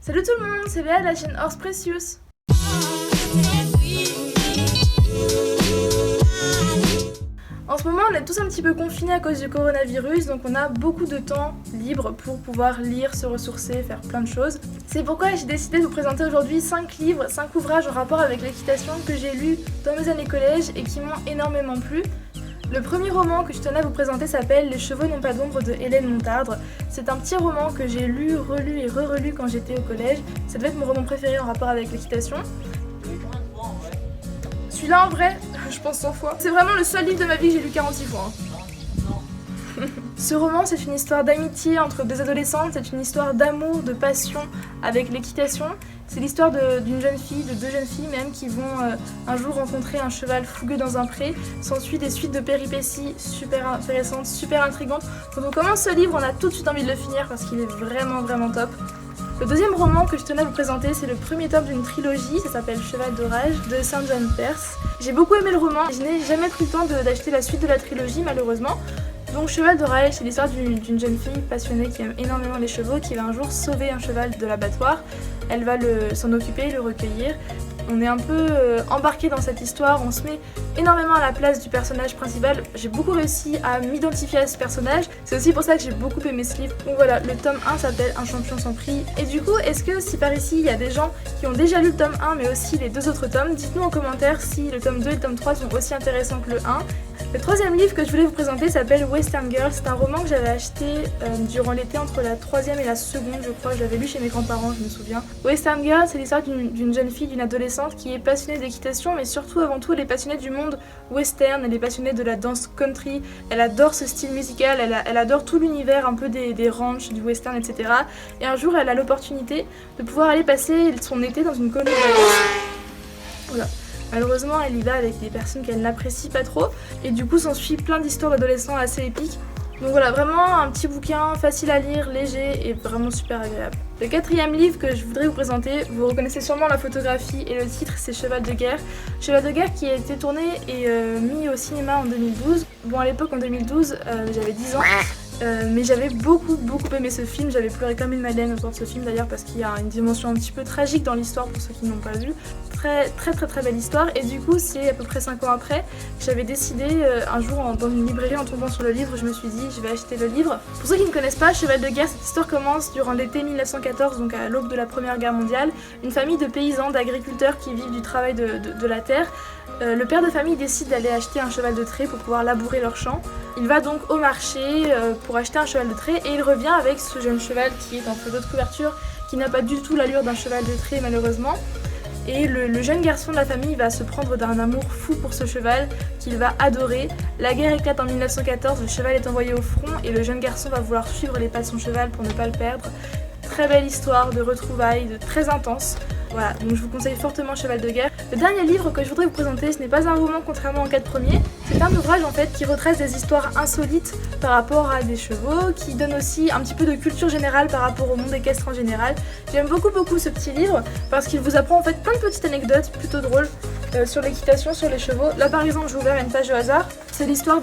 Salut tout le monde, c'est Léa de la chaîne Horse Precious. En ce moment, on est tous un petit peu confinés à cause du coronavirus, donc on a beaucoup de temps libre pour pouvoir lire, se ressourcer, faire plein de choses. C'est pourquoi j'ai décidé de vous présenter aujourd'hui 5 livres, 5 ouvrages en rapport avec l'équitation que j'ai lus dans mes années collège et qui m'ont énormément plu. Le premier roman que je tenais à vous présenter s'appelle Les chevaux n'ont pas d'ombre de Hélène Montardre. C'est un petit roman que j'ai lu, relu et re-relu quand j'étais au collège. Ça devait être mon roman préféré en rapport avec l'équitation. Celui-là en vrai, je pense 100 fois. C'est vraiment le seul livre de ma vie que j'ai lu 46 fois. Ce roman, c'est une histoire d'amitié entre deux adolescentes, c'est une histoire d'amour, de passion avec l'équitation. C'est l'histoire d'une jeune fille, de deux jeunes filles même, qui vont un jour rencontrer un cheval fougueux dans un pré. S'ensuit des suites de péripéties super intéressantes, super intrigantes. Quand on commence ce livre, on a tout de suite envie de le finir parce qu'il est vraiment top. Le deuxième roman que je tenais à vous présenter, c'est le premier tome d'une trilogie, ça s'appelle Cheval d'orage de St. John Perse. J'ai beaucoup aimé le roman, je n'ai jamais pris le temps d'acheter la suite de la trilogie malheureusement. Donc Cheval d'orage, c'est l'histoire d'une jeune fille passionnée qui aime énormément les chevaux, qui va un jour sauver un cheval de l'abattoir. Elle va s'en occuper, le recueillir. On est un peu embarqué dans cette histoire, on se met énormément à la place du personnage principal. J'ai beaucoup réussi à m'identifier à ce personnage, c'est aussi pour ça que j'ai beaucoup aimé ce livre. Donc voilà, le tome 1 s'appelle Un champion sans prix. Et du coup, est-ce que si par ici il y a des gens qui ont déjà lu le tome 1 mais aussi les deux autres tomes, dites-nous en commentaire si le tome 2 et le tome 3 sont aussi intéressants que le 1. Le troisième livre que je voulais vous présenter s'appelle Western Girl. C'est un roman que j'avais acheté durant l'été entre la troisième et la seconde, je crois. Je l'avais lu chez mes grands-parents, je me souviens. Western Girl, c'est l'histoire d'une jeune fille, d'une adolescente qui est passionnée d'équitation, mais surtout avant tout elle est passionnée du monde western, elle est passionnée de la danse country, elle adore ce style musical, elle adore tout l'univers un peu des ranchs, du western, etc. Et un jour elle a l'opportunité de pouvoir aller passer son été dans une colonie de vacances. Voilà. Malheureusement, elle y va avec des personnes qu'elle n'apprécie pas trop, et du coup s'ensuit plein d'histoires d'adolescents assez épiques. Donc voilà, vraiment un petit bouquin facile à lire, léger et vraiment super agréable. Le quatrième livre que je voudrais vous présenter, vous reconnaissez sûrement la photographie et le titre, c'est Cheval de guerre. Cheval de guerre qui a été tourné et mis au cinéma en 2012. Bon, à l'époque en 2012, j'avais 10 ans. Mais j'avais beaucoup aimé ce film, j'avais pleuré comme une madeleine autour de ce film d'ailleurs parce qu'il y a une dimension un petit peu tragique dans l'histoire pour ceux qui n'ont pas vu. Très belle histoire, et du coup c'est à peu près 5 ans après que j'avais décidé un jour dans une librairie en tombant sur le livre, je me suis dit je vais acheter le livre. Pour ceux qui ne connaissent pas, Cheval de guerre, cette histoire commence durant l'été 1914, donc à l'aube de la Première Guerre mondiale. Une famille de paysans, d'agriculteurs qui vivent du travail de la terre. Le père de famille décide d'aller acheter un cheval de trait pour pouvoir labourer leur champ. Il va donc au marché pour acheter un cheval de trait et il revient avec ce jeune cheval qui est en photo de couverture, qui n'a pas du tout l'allure d'un cheval de trait malheureusement. Et le jeune garçon de la famille va se prendre d'un amour fou pour ce cheval qu'il va adorer. La guerre éclate en 1914, le cheval est envoyé au front et le jeune garçon va vouloir suivre les pas de son cheval pour ne pas le perdre. Très belle histoire de retrouvailles, très intense. Voilà, donc je vous conseille fortement Cheval de guerre. Le dernier livre que je voudrais vous présenter, ce n'est pas un roman contrairement aux 4 premiers. C'est un ouvrage en fait qui retrace des histoires insolites par rapport à des chevaux, qui donne aussi un petit peu de culture générale par rapport au monde équestre en général. J'aime beaucoup ce petit livre parce qu'il vous apprend en fait plein de petites anecdotes plutôt drôles sur l'équitation, sur les chevaux. Là par exemple, je vous ouvert une page au hasard. C'est l'histoire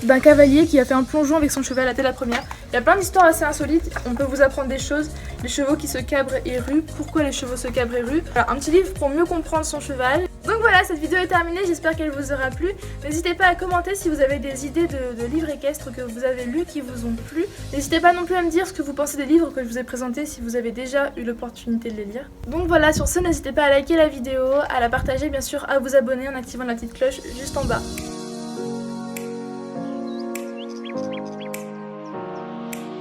d'un cavalier qui a fait un plongeon avec son cheval à tête la première. Il y a plein d'histoires assez insolites, on peut vous apprendre des choses. Les chevaux qui se cabrent et ruent, pourquoi les chevaux se cabrent et ruent. Voilà, un petit livre pour mieux comprendre son cheval. Donc voilà, cette vidéo est terminée, j'espère qu'elle vous aura plu. N'hésitez pas à commenter si vous avez des idées de livres équestres que vous avez lus, qui vous ont plu. N'hésitez pas non plus à me dire ce que vous pensez des livres que je vous ai présentés si vous avez déjà eu l'opportunité de les lire. Donc voilà, sur ce, n'hésitez pas à liker la vidéo, à la partager bien sûr, à vous abonner en activant la petite cloche juste en bas.